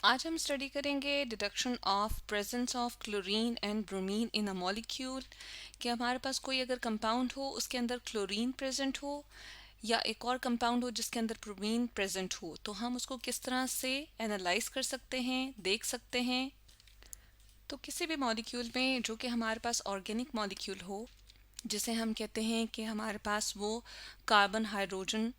आज हम स्टडी करेंगे deduction of presence of chlorine and bromine in a molecule कि हमारे पास कोई अगर कंपाउंड हो उसके अंदर क्लोरीन प्रेजेंट हो या एक और कंपाउंड हो जिसके अंदर ब्रोमीन प्रेजेंट हो तो हम उसको किस तरह से एनालाइज कर सकते हैं, देख सकते हैं। तो किसी भी मॉलिक्यूल में जो कि हमारे पास ऑर्गेनिक मॉलिक्यूल हो, जिसे हम कहते हैं कि हमारे पास वो कार्बन हाइड्रोजन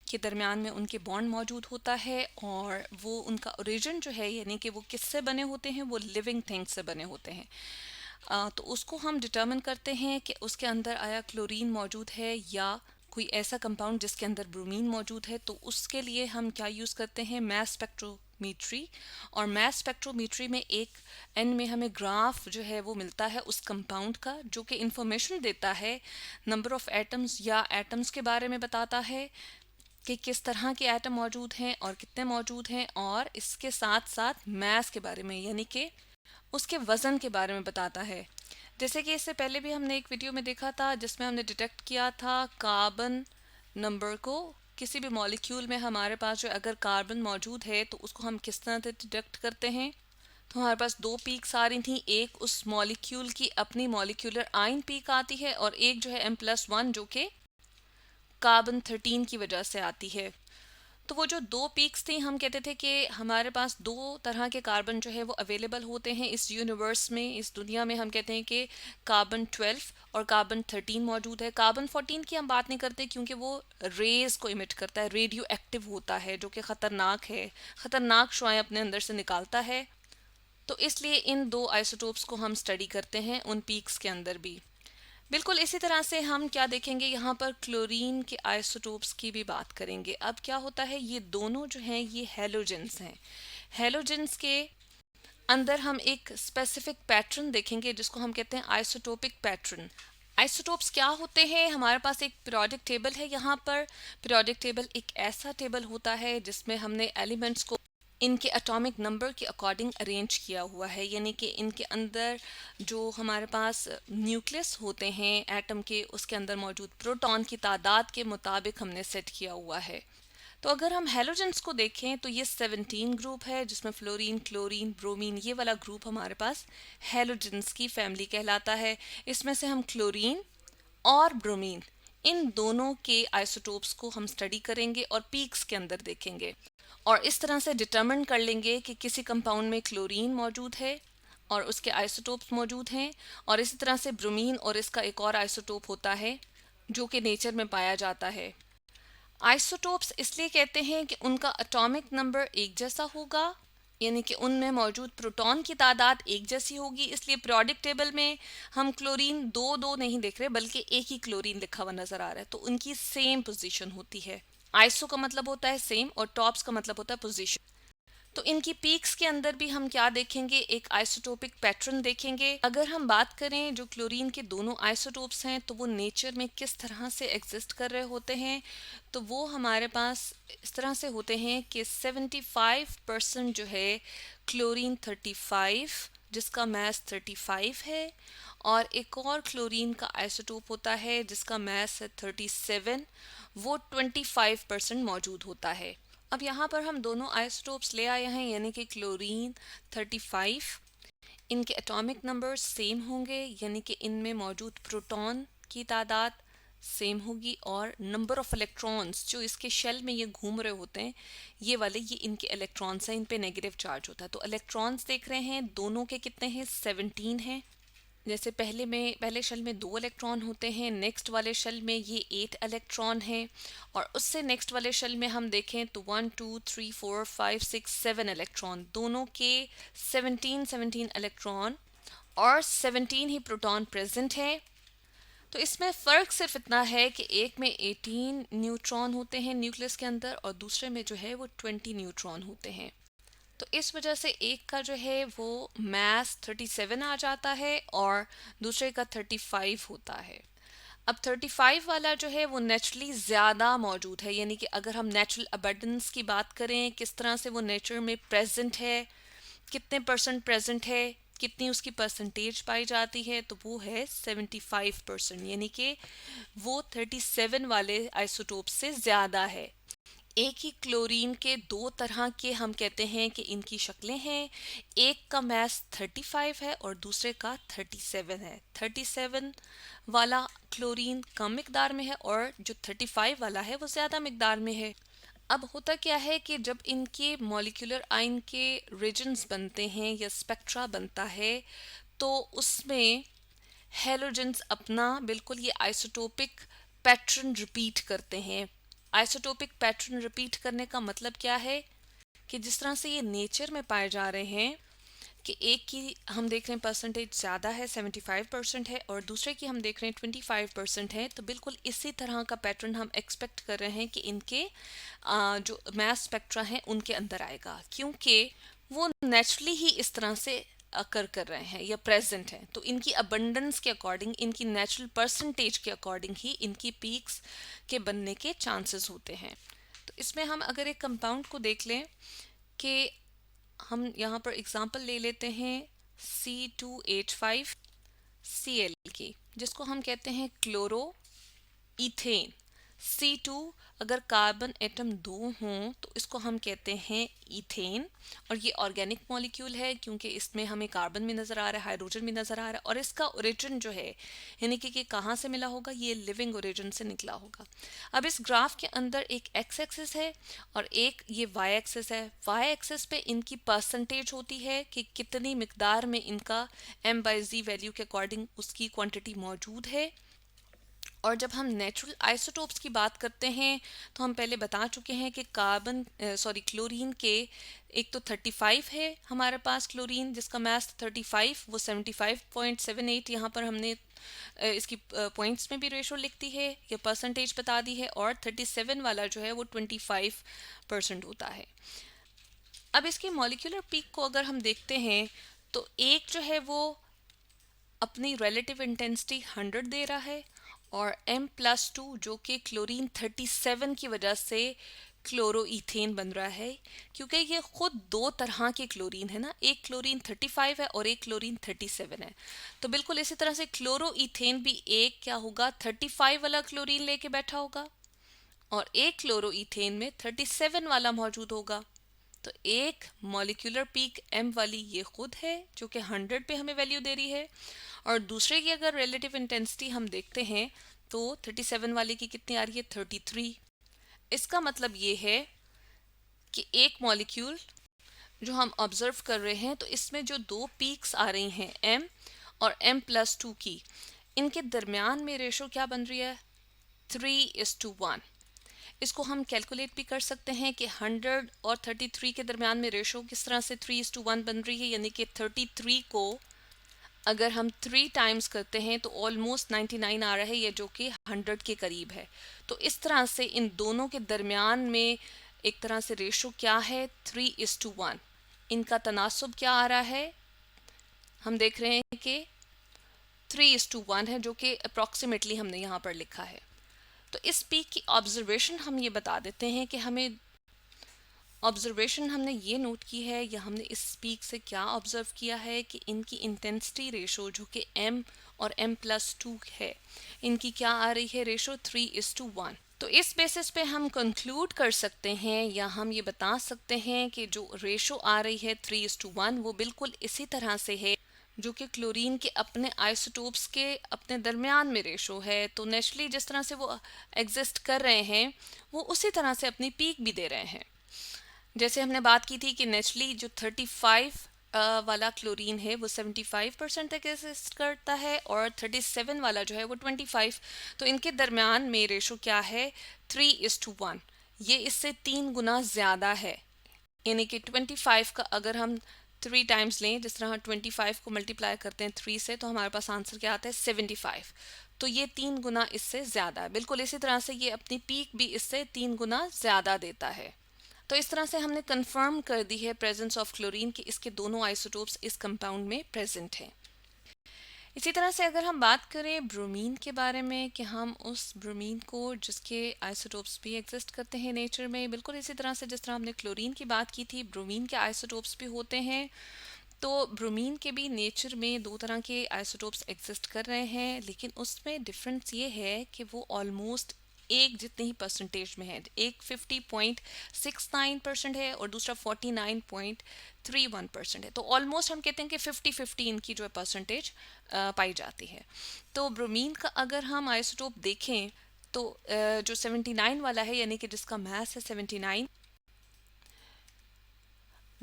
के दरमियान में उनके बॉन्ड मौजूद होता है और वो उनका ओरिजिन जो है यानी कि वो किससे बने होते हैं, वो लिविंग थिंग्स से बने होते हैं। तो उसको हम डिटर्मिन करते हैं कि उसके अंदर आया क्लोरीन मौजूद है या कोई ऐसा कंपाउंड जिसके अंदर ब्रोमीन मौजूद है। तो उसके लिए हम क्या यूज़ करते हैं, मैस स्पेक्ट्रोमीट्री। और मैस स्पेक्ट्रोमीट्री में एक एन में हमें ग्राफ जो है वो मिलता है उस कंपाउंड का, जो कि इंफॉर्मेशन देता है नंबर ऑफ एटम्स या एटम्स के बारे में बताता है कि किस तरह के एटम मौजूद हैं और कितने मौजूद हैं, और इसके साथ साथ मैस के बारे में यानी कि उसके वज़न के बारे में बताता है। जैसे कि इससे पहले भी हमने एक वीडियो में देखा था जिसमें हमने डिटेक्ट किया था कार्बन नंबर को। किसी भी मॉलिक्यूल में हमारे पास जो अगर कार्बन मौजूद है तो उसको हम किस तरह से डिटेक्ट करते हैं। तो हमारे पास दो पीक्स आ रही थी, एक उस मॉलिक्यूल की अपनी मॉलिक्यूलर आयन पीक आती है और एक जो है M+1 जो कि कार्बन 13 की वजह से आती है। तो वो जो दो पीक्स थी, हम कहते थे कि हमारे पास दो तरह के कार्बन जो है वो अवेलेबल होते हैं इस यूनिवर्स में, इस दुनिया में। हम कहते हैं कि कार्बन 12 और कार्बन 13 मौजूद है। कार्बन 14 की हम बात नहीं करते क्योंकि वो रेज को इमिट करता है, रेडियो एक्टिव होता है, जो कि ख़तरनाक है, ख़तरनाक शुआएं अपने अंदर से निकालता है। तो इसलिए इन दो आइसोटोप्स को हम स्टडी करते हैं उन पीक्स के अंदर भी। बिल्कुल इसी तरह से हम क्या देखेंगे, यहाँ पर क्लोरीन के आइसोटोप्स की भी बात करेंगे। अब क्या होता है, ये दोनों जो हैं ये हैलोजेंस हैं। हैलोजेंस के अंदर हम एक स्पेसिफिक पैटर्न देखेंगे जिसको हम कहते हैं आइसोटोपिक पैटर्न। आइसोटोप्स क्या होते हैं, हमारे पास एक पीरियोडिक टेबल है। यहाँ पर पीरियोडिक टेबल एक ऐसा टेबल होता है जिसमें हमने एलिमेंट्स को इनके एटॉमिक नंबर के अकॉर्डिंग अरेंज किया हुआ है, यानी कि इनके अंदर जो हमारे पास न्यूक्लियस होते हैं एटम के, उसके अंदर मौजूद प्रोटॉन की तादाद के मुताबिक हमने सेट किया हुआ है। तो अगर हम हेलोजेंस को देखें तो ये 17 ग्रुप है जिसमें फ्लोरीन, क्लोरीन, ब्रोमीन, ये वाला ग्रुप हमारे पास हेलोजेंस की फैमिली कहलाता है। इसमें से हम क्लोरीन और ब्रोमीन इन दोनों के आइसोटोप्स को हम स्टडी करेंगे और पीक्स के अंदर देखेंगे और इस तरह से डिटरमिन कर लेंगे कि किसी कंपाउंड में क्लोरीन मौजूद है और उसके आइसोटोप्स मौजूद हैं, और इसी तरह से ब्रोमीन और इसका एक और आइसोटोप होता है जो कि नेचर में पाया जाता है। आइसोटोप्स इसलिए कहते हैं कि उनका एटॉमिक नंबर एक जैसा होगा, यानी कि उनमें मौजूद प्रोटॉन की तादाद एक जैसी होगी। इसलिए पीरियोडिक टेबल में हम क्लोरीन दो दो नहीं देख रहे बल्कि एक ही क्लोरीन लिखा हुआ नजर आ रहा है, तो उनकी सेम पोजीशन होती है। आइसो का मतलब होता है सेम और टॉप्स का मतलब होता है पोजीशन। तो इनकी पीक्स के अंदर भी हम क्या देखेंगे, एक आइसोटोपिक पैटर्न देखेंगे। अगर हम बात करें जो क्लोरीन के दोनों आइसोटोप्स हैं तो वो नेचर में किस तरह से एग्जिस्ट कर रहे होते हैं, तो वो हमारे पास इस तरह से होते हैं कि 75% जो है क्लोरीन 35 जिसका मैस 35 है, और एक और क्लोरीन का आइसोटोप होता है जिसका मैस है 37, वो 25% मौजूद होता है। अब यहाँ पर हम दोनों आइसोटोप्स ले आए हैं, यानी कि क्लोरीन 35, इनके एटॉमिक नंबर सेम होंगे, यानी कि इनमें मौजूद प्रोटॉन की तादाद सेम होगी, और नंबर ऑफ इलेक्ट्रॉन्स जो इसके शेल में ये घूम रहे होते हैं, ये वाले ये इनके इलेक्ट्रॉन्स हैं, इन पे नेगेटिव चार्ज होता है। तो इलेक्ट्रॉन्स देख रहे हैं दोनों के कितने हैं, 17 हैं। जैसे पहले शेल में 2 इलेक्ट्रॉन होते हैं, नेक्स्ट वाले शेल में ये 8 इलेक्ट्रॉन हैं, और उससे नेक्स्ट वाले शेल में हम देखें तो 1 2 3 4 5 6 7 इलेक्ट्रॉन, दोनों के 17 इलेक्ट्रॉन और 17 ही प्रोटॉन प्रेजेंट है। तो इसमें फ़र्क सिर्फ इतना है कि एक में 18 न्यूट्रॉन होते हैं न्यूक्लियस के अंदर और दूसरे में जो है वो 20 न्यूट्रॉन होते हैं। तो इस वजह से एक का जो है वो मैस 37 आ जाता है और दूसरे का 35 होता है। अब 35 वाला जो है वो नेचुरली ज़्यादा मौजूद है, यानी कि अगर हम नेचुरल अबंडेंस की बात करें, किस तरह से वो नेचर में प्रेजेंट है, कितने परसेंट प्रेजेंट है, कितनी उसकी परसेंटेज पाई जाती है, तो वो है 75%, यानी कि वो 37 वाले आइसोटोप से ज़्यादा है। एक ही क्लोरीन के दो तरह के हम कहते हैं कि इनकी शक्लें हैं। एक का मास 35 है और दूसरे का 37 है। 37 वाला क्लोरीन कम मिकदार में है और जो 35 वाला है वो ज़्यादा मिकदार में है। अब होता क्या है कि जब इनके मॉलिक्यूलर आयन के रीजन्स बनते हैं या स्पेक्ट्रा बनता है तो उसमें हेलोजेंस अपना बिल्कुल ये आइसोटोपिक पैटर्न रिपीट करते हैं। आइसोटोपिक पैटर्न रिपीट करने का मतलब क्या है कि जिस तरह से ये नेचर में पाए जा रहे हैं कि एक की हम देख रहे हैं परसेंटेज ज़्यादा है 75% है और दूसरे की हम देख रहे हैं 25% है, तो बिल्कुल इसी तरह का पैटर्न हम एक्सपेक्ट कर रहे हैं कि इनके जो मैथ स्पेक्ट्रा हैं उनके अंदर आएगा, क्योंकि वो नेचुरली ही इस तरह से अकर कर रहे हैं या प्रेजेंट हैं। तो इनकी अबंडेंस के अकॉर्डिंग, इनकी नेचुरल परसेंटेज के अकॉर्डिंग ही इनकी पीक्स के बनने के चांसेस होते हैं। तो इसमें हम अगर एक कंपाउंड को देख लें कि हम यहाँ पर एग्जांपल ले लेते हैं C2H5 Cl की, जिसको हम कहते हैं क्लोरो इथेन। C2 अगर कार्बन एटम दो हों तो इसको हम कहते हैं इथेन, और ये ऑर्गेनिक मॉलिक्यूल है क्योंकि इसमें हमें कार्बन भी नज़र आ रहा है, हाइड्रोजन भी नज़र आ रहा है, और इसका ओरिजिन जो है यानी कि कहाँ से मिला होगा, ये लिविंग ओरिजिन से निकला होगा। अब इस ग्राफ के अंदर एक एक्स एक्सिस है और एक ये वाई एक्सिस है। वाई एक्सिस पे इनकी परसेंटेज होती है कि कितनी मिकदार में इनका m/z वैल्यू के अकॉर्डिंग उसकी क्वांटिटी मौजूद है। और जब हम नेचुरल आइसोटोप्स की बात करते हैं तो हम पहले बता चुके हैं कि क्लोरीन के एक तो 35 है हमारे पास क्लोरीन जिसका मास 35, वो 75.78 यहाँ पर हमने इसकी पॉइंट्स में भी रेशो लिख दी है या परसेंटेज बता दी है, और 37 वाला जो है वो 25% होता है। अब इसकी मॉलिक्यूलर पीक को अगर हम देखते हैं तो एक जो है वो अपनी रिलेटिव इंटेंसिटी 100 दे रहा है, और M+2 जो कि क्लोरीन 37 की वजह से क्लोरोईथेन बन रहा है, क्योंकि ये खुद दो तरह के क्लोरीन है ना, एक क्लोरीन 35 है और एक क्लोरीन 37 है। तो बिल्कुल इसी तरह से क्लोरोईथेन भी एक क्या होगा, 35 वाला क्लोरीन लेके बैठा होगा और एक क्लोरोईथेन में 37 वाला मौजूद होगा। तो एक मॉलिक्यूलर पीक m वाली ये खुद है जो कि 100 पे हमें वैल्यू दे रही है, और दूसरे की अगर रिलेटिव इंटेंसिटी हम देखते हैं तो 37 वाले की कितनी आ रही है, 33। इसका मतलब ये है कि एक मॉलिक्यूल जो हम ऑब्जर्व कर रहे हैं तो इसमें जो दो पीक्स आ रही हैं m और M+2 की, इनके दरमियान में रेशो क्या बन रही है, 3:1। इसको हम कैलकुलेट भी कर सकते हैं कि 100 और 33 के दरमियान में रेशो किस तरह से 3:1 बन रही है, यानी कि 33 को अगर हम 3 टाइम्स करते हैं तो ऑलमोस्ट 99 आ रहा है, ये जो कि 100 के करीब है। तो इस तरह से इन दोनों के दरमियान में एक तरह से रेशो क्या है, 3:1। इनका तनासुब क्या आ रहा है, हम देख रहे हैं कि 3:1 है, जो कि अप्रॉक्सीमेटली हमने यहाँ पर लिखा है। तो इस पीक की ऑब्जर्वेशन हम ये बता देते हैं कि हमें ऑब्जर्वेशन हमने ये नोट की है या हमने इस पीक से क्या ऑब्जर्व किया है कि इनकी इंटेंसिटी रेशो जो कि m और M+2 है, इनकी क्या आ रही है रेशो, 3:1। तो इस बेसिस पे हम कंक्लूड कर सकते हैं या हम ये बता सकते हैं कि जो रेशो आ रही है 3:1 वो बिल्कुल इसी तरह से है जो कि क्लोरीन के अपने आइसोटोप्स के अपने दरमियान में रेशो है। तो नेचुरली जिस तरह से वो एग्जिस्ट कर रहे हैं वो उसी तरह से अपनी पीक भी दे रहे हैं। जैसे हमने बात की थी कि नेचुरली जो 35 वाला क्लोरीन है वो 75% तक एग्जिस्ट करता है और 37 वाला जो है वो 25। तो इनके दरमियान में रेशो क्या है, 3:1। ये इससे 3 गुना ज़्यादा है, यानी कि 25 का अगर हम 3 टाइम्स लें, जिस तरह 25 को मल्टीप्लाई करते हैं 3 से, तो हमारे पास आंसर क्या आता है, 75। तो ये 3 गुना इससे ज़्यादा है। बिल्कुल इसी तरह से ये अपनी पीक भी इससे 3 गुना ज़्यादा देता है। तो इस तरह से हमने कंफर्म कर दी है प्रेजेंस ऑफ क्लोरीन कि इसके दोनों आइसोटोप्स इस कंपाउंड में प्रेजेंट हैं। इसी तरह से अगर हम बात करें ब्रोमीन के बारे में कि हम उस ब्रोमीन को जिसके आइसोटोप्स भी एग्जिस्ट करते हैं नेचर में, बिल्कुल इसी तरह से जिस तरह हमने क्लोरीन की बात की थी, ब्रोमीन के आइसोटोप्स भी होते हैं। तो ब्रोमीन के भी नेचर में दो तरह के आइसोटोप्स एग्जिस्ट कर रहे हैं, लेकिन उसमें डिफरेंस ये है कि वो ऑलमोस्ट एक जितने ही परसेंटेज में है। एक 50.69% है और दूसरा 49.31% है। तो ऑलमोस्ट हम कहते हैं कि 50-50 इनकी जो है परसेंटेज पाई जाती है। तो ब्रोमीन का अगर हम आइसोटोप देखें तो जो 79 वाला है, यानी कि जिसका मास है 79,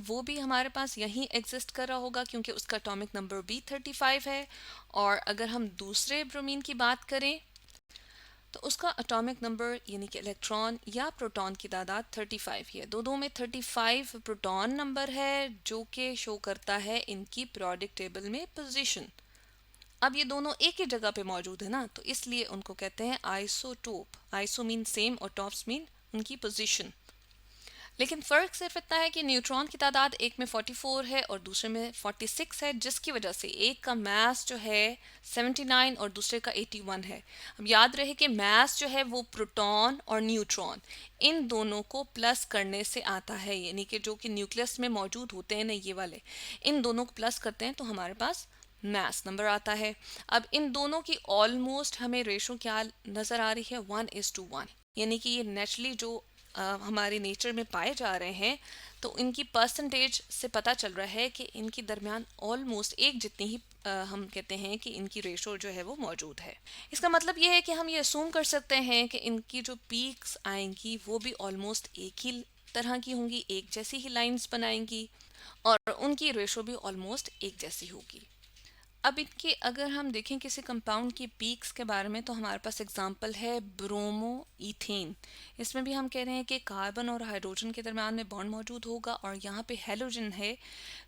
वो भी हमारे पास यहीं एग्जिस्ट कर रहा होगा क्योंकि उसका एटॉमिक नंबर भी 35 है। और अगर हम दूसरे ब्रोमीन की बात करें तो उसका एटॉमिक नंबर यानी कि इलेक्ट्रॉन या प्रोटॉन की तादाद 35 ही है। दोनों में 35 प्रोटॉन नंबर है जो कि शो करता है इनकी पीरियोडिक टेबल में पोजीशन। अब ये दोनों एक ही जगह पे मौजूद है ना, तो इसलिए उनको कहते हैं आइसोटोप। आइसो मीन सेम और टॉप्स मीन उनकी पोजीशन। लेकिन फ़र्क सिर्फ इतना है कि न्यूट्रॉन की तादाद एक में 44 है और दूसरे में 46 है, जिसकी वजह से एक का मास जो है 79 और दूसरे का 81 है। अब याद रहे कि मास जो है वो प्रोटॉन और न्यूट्रॉन इन दोनों को प्लस करने से आता है, यानी कि जो कि न्यूक्लियस में मौजूद होते हैं ना ये वाले, इन दोनों को प्लस करते हैं तो हमारे पास मास नंबर आता है। अब इन दोनों की ऑलमोस्ट हमें रेशो क्या नज़र आ रही है, 1:1, यानी कि ये नेचुरली जो हमारे नेचर में पाए जा रहे हैं, तो इनकी परसेंटेज से पता चल रहा है कि इनकी दरमियान ऑलमोस्ट एक जितनी ही हम कहते हैं कि इनकी रेशो जो है वो मौजूद है। इसका मतलब ये है कि हम ये असूम कर सकते हैं कि इनकी जो पीक्स आएंगी वो भी ऑलमोस्ट एक ही तरह की होंगी, एक जैसी ही लाइंस बनाएंगी और उनकी रेशो भी ऑलमोस्ट एक जैसी होगी। अब इनके अगर हम देखें किसी कंपाउंड की पीक्स के बारे में तो हमारे पास एग्जांपल है ब्रोमो इथेन। इसमें भी हम कह रहे हैं कि कार्बन और हाइड्रोजन के दरम्यान में बॉन्ड मौजूद होगा और यहाँ पे हेलोजन है,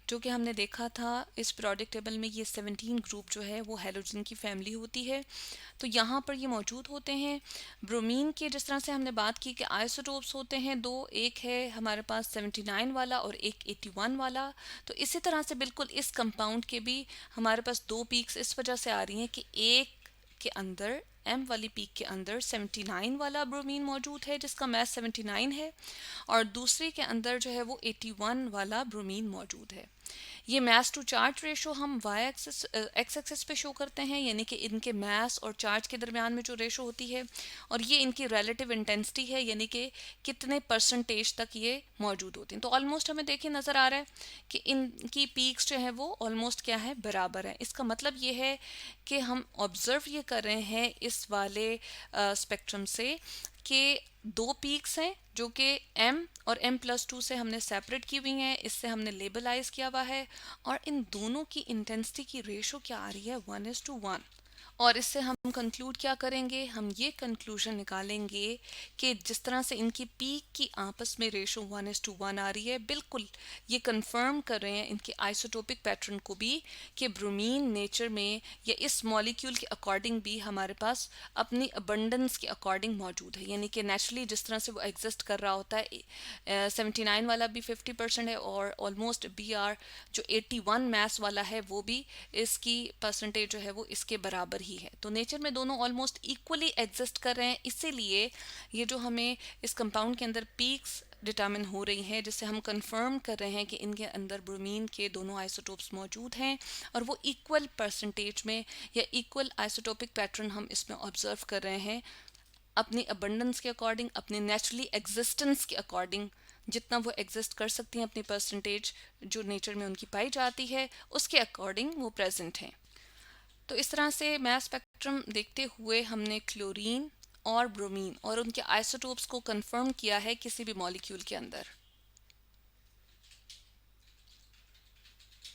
जो कि हमने देखा था इस पीरियोडिक टेबल में ये 17 ग्रुप जो है वो हेलोजन की फैमिली होती है, तो यहाँ पर ये मौजूद होते हैं। ब्रोमीन के जिस तरह से हमने बात की कि आइसोटोप्स होते हैं दो, एक है हमारे पास 79 वाला और एक 81 वाला, तो इसी तरह से बिल्कुल इस कंपाउंड के भी हमारे पास दो पीक्स इस वजह से आ रही हैं कि एक के अंदर एम वाली पीक के अंदर 79 वाला ब्रोमीन मौजूद है जिसका मास 79 है और दूसरी के अंदर जो है वो 81 वाला ब्रोमीन मौजूद है। ये मास टू चार्ज रेशो हम वाई एक्सिस एक्स एक्सिस पे शो करते हैं, यानी कि इनके मास और चार्ज के दरमियान में जो रेशो होती है, और ये इनकी रिलेटिव इंटेंसिटी है, यानी कि कितने परसेंटेज तक ये मौजूद होती हैं। तो ऑलमोस्ट हमें देखिए नज़र आ रहा है कि इनकी पीक्स जो है वो ऑलमोस्ट क्या है, बराबर है। इसका मतलब ये है कि हम ऑब्जर्व ये कर रहे हैं इस वाले स्पेक्ट्रम से कि दो पीक्स हैं जो कि m और m+2 से हमने सेपरेट की हुई हैं, इससे हमने लेबलाइज किया हुआ है, और इन दोनों की इंटेंसिटी की रेशो क्या आ रही है, 1:1। और इससे हम कंक्लूड क्या करेंगे, हम ये कंक्लूजन निकालेंगे कि जिस तरह से इनकी पीक की आपस में रेशो 1:1 आ रही है, बिल्कुल ये कंफर्म कर रहे हैं इनके आइसोटोपिक पैटर्न को भी कि ब्रोमीन नेचर में या इस मॉलिक्यूल के अकॉर्डिंग भी हमारे पास अपनी अबंडेंस के अकॉर्डिंग मौजूद है, यानी कि नेचुरली जिस तरह से वो एग्जिस्ट कर रहा होता है। 79 वाला भी 50% है और ऑलमोस्ट BR जो 81 मैस वाला है वो भी इसकी परसेंटेज जो है वो इसके बराबर ही है। तो नेचर में दोनों ऑलमोस्ट इक्वली एग्जिस्ट कर रहे हैं, इसीलिए ये जो हमें इस कंपाउंड के अंदर पीक्स डिटर्मिन हो रही हैं, जिससे हम कंफर्म कर रहे हैं कि इनके अंदर ब्रोमीन के दोनों आइसोटोप्स मौजूद हैं और वो इक्वल परसेंटेज में या इक्वल आइसोटोपिक पैटर्न हम इसमें ऑब्जर्व कर रहे हैं अपनी अबंडेंस के अकॉर्डिंग, अपनी नेचुरली एग्जिस्टेंस के अकॉर्डिंग, जितना वो एग्जिस्ट कर सकती हैं अपनी परसेंटेज जो नेचर में उनकी पाई जाती है उसके अकॉर्डिंग वो प्रेजेंट हैं। तो इस तरह से मास स्पेक्ट्रम देखते हुए हमने क्लोरीन और ब्रोमीन और उनके आइसोटोप्स को कंफर्म किया है किसी भी मॉलिक्यूल के अंदर।